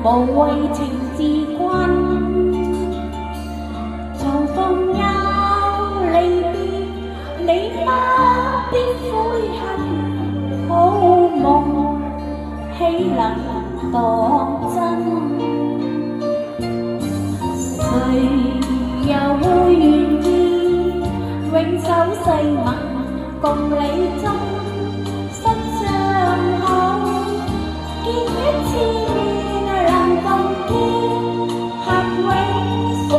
無謂情自困，重逢又離別，你不必悔恨，好夢豈能當真？誰又會願意永守誓盟，共你終身相好？見一次面能共見，合永相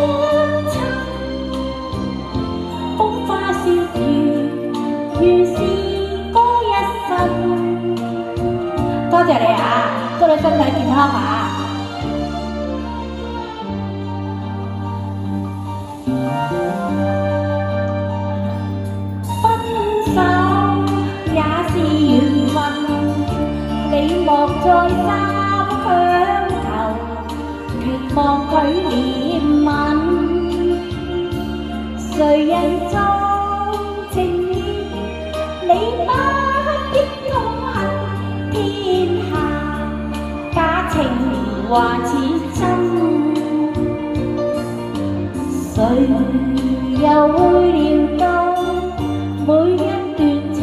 親。風花雪月，如是過一生。多謝你啊，祝你身體健康啊！你莫再三強求，期望佢憐憫。誰人縱情意，你不必痛恨。天下假情還似真，誰又會料到每一段情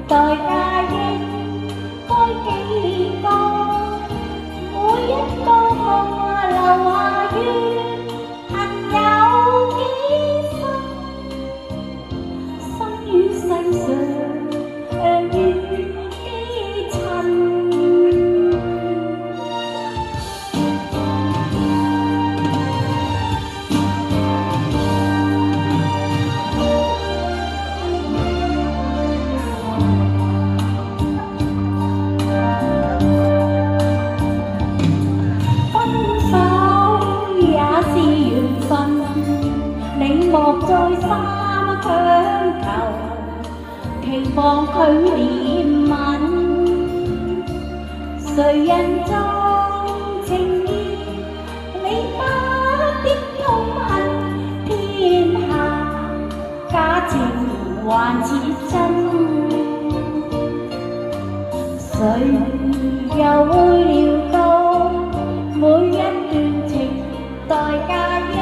代價應該幾多？每一個夢留下怨恨有幾深？生於世上遇幾親？你莫再三強求，期望佢憐憫。誰人縱情意，你不必痛恨。天下假情還似真，誰又會料到每一段情代價應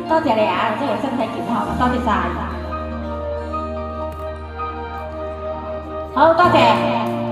多謝你啊，祝你身體健康，多謝晒，好多謝。